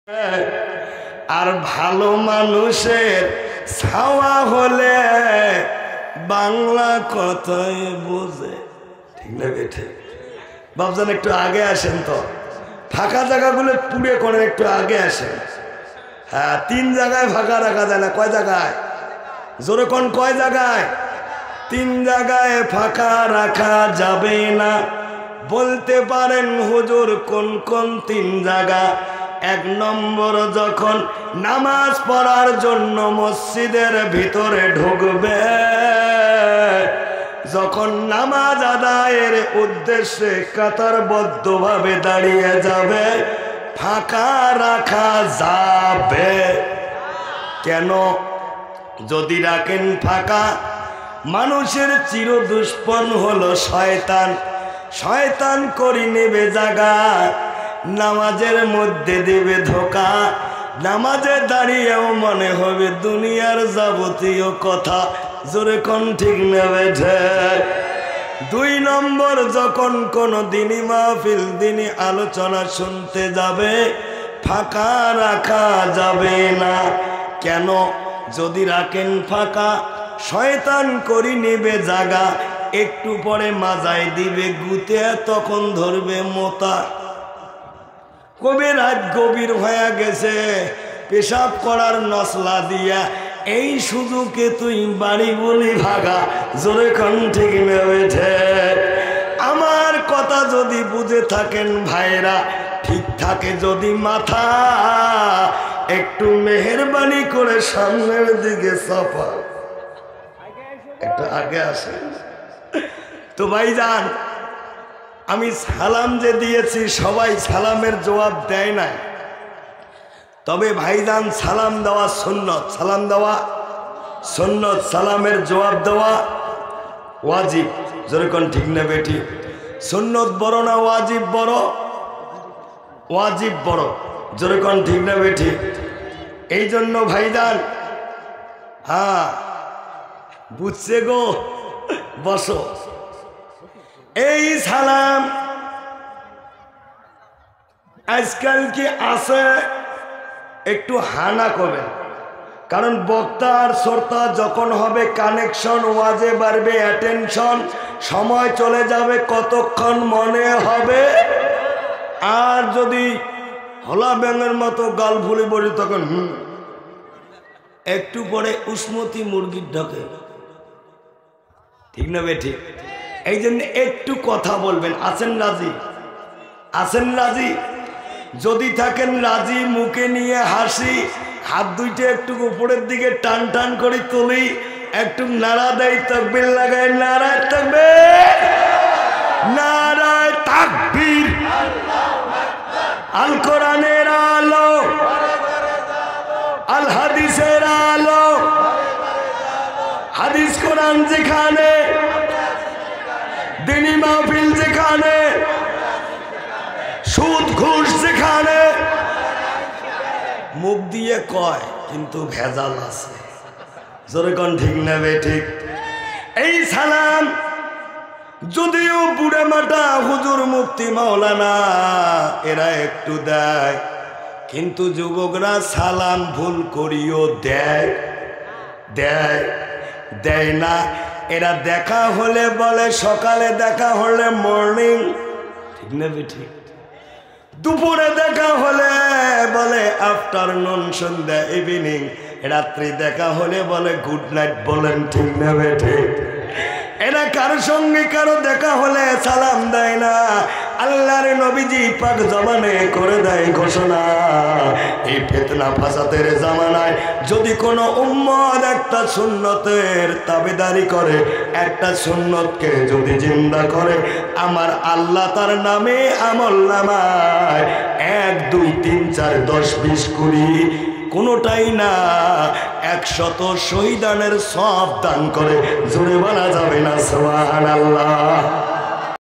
আর ভালো মানুষের ছাওয়া হলে বাংলা কথাই বোঝে। ঠিক না বেঠে? বাবজান একটু আগে আসেন তো, ফাঁকা জায়গাগুলো পুড়ে করে একটু আগে আসেন। হ্যাঁ, 3 জায়গায় ফাঁকা রাখা যায় না। কয় জায়গায়? জোরে কোন কয় জায়গায়? 3 জায়গায় ফাঁকা রাখা যাবে না। বলতে পারেন হুজুর কোন কোন 3 জায়গা? 1 নম্বর, যখন নামাজ পড়ার জন্য মসজিদের ভিতরে ঢুকবে, যখন নামাজ আদায়ের উদ্দেশ্যে কাতারবদ্ধভাবে দাঁড়িয়ে যাবে, ফাঁকা রাখা যাবে। কেন? যদি রাখেন ফাঁকা, মানুষের চির দুষ্পন হলো শয়তান। শয়তান করে নেবে জায়গা, নামাজের মধ্যে দেবে ধোকা। নামাজে দাঁড়িয়েও মনে হবে দুনিয়ার যাবতীয় কথা। জোরে কোন ঠিক নেবে? 2 নম্বর, যখন কোনো দিনী মাহফিল, দিনী আলোচনা শুনতে যাবে, ফাঁকা রাখা যাবে না। কেন? যদি রাখেন ফাঁকা, শয়তান করি নেবে জাগা, একটু পরে মাজায় দিবে গুতে, তখন ধরবে মোতা। কবে রাত গভীর হয়ে গেছে, পেশাব করার নসলা দিয়া এই সুযোগে তুই বাড়ি বলি ভাগা। জোরে কোন ঠিক নেবেছে? আমার কথা যদি বুঝে থাকেন ভাইরা, ঠিক থাকে যদি মাথা, একটু মেহেরবানি করে সামনের দিকে চাপা, একটু আগে আসেন তো ভাইজান। আমি সালাম যে দিয়েছি, সবাই সালামের জবাব দেয় না। তবে ভাইজান, সালাম দেওয়া সুন্নত, সালাম দেওয়া সুন্নত, সালামের জবাব দেওয়া ওয়াজিব। যেরকম ঠিক না বেটি? সুন্নত বড় না ওয়াজিব বড়? ওয়াজিব বড়। যেরকম ঠিক না বেটি? এই জন্য ভাইজান, হ্যাঁ বুঝছে গো, বসো। এই সালাম আজকাল কি আছে? একটু হানা করবেন, কারণ বক্তা আর শ্রোতা যখন হবে কানেকশন, ওয়াজে বাড়বে অ্যাটেনশন, সময় চলে যাবে, কতক্ষণ মনে হবে। আর যদি হলা ব্যাঙের মতো গাল ফুলে বলি, তখন একটু পরে উসমতি মুরগির ঢকে। ঠিক না বেঠিক? এই জন্য একটু কথা বলবেন। আছেন রাজি? আছেন রাজি? যদি থাকেন রাজি, মুখে নিয়ে হাসি, হাত দুইটা একটু উপরের দিকে টান টান করে তুলি, একটু নাড়া দেয়, তাকবীর লাগায়, নারায় তাকবীর, নারায় তাকবীর। আল কোরআনের আলো, আল হাদিসের আলো, হাদিস কোরআন যেখানে, দিনী মাহফিল যেখানে, সুদ ঘুষ যেখানে, মুখ দিয়ে কয় কিন্তু ভেজাল আছে। জোরে কোন ঠিক না বেঠিক? এই সালাম যদিও বুড়ে মাটা হুজুর মুফতি মাওলানা এরা একটু দেয়, কিন্তু যুবকরা সালাম ভুল করিও দেয় দেয় দেয় না। এরা দেখা হলে বলে সকালে, দেখা হলে মর্নিং, ঠিক না বেঠিক? দুপুরে দেখা হলে বলে আফটারনুন, সন্ধ্যা ইভিনিং, রাত্রি দেখা হলে বলে গুড নাইট। বলেন ঠিক না বেঠিক? এরা কারো সঙ্গে কারো দেখা হলে সালাম দেয় না। আল্লাহর নবীজি পাক জবানে করে দেয় ঘোষণা, এই ফিতনা ফাসাদের জামানায় যদি কোনো উম্মত একটা সুন্নতের তাবেদারি করে, একটা সুন্নতকে যদি জিন্দা করে, আমার আল্লাহ তার নামে আমল নামায় 1 2 3 4 10 20 20 কোনোটাই না 100 শহীদানের সব দান করে। জোরে বলা যাবে না সুবহানাল্লাহ?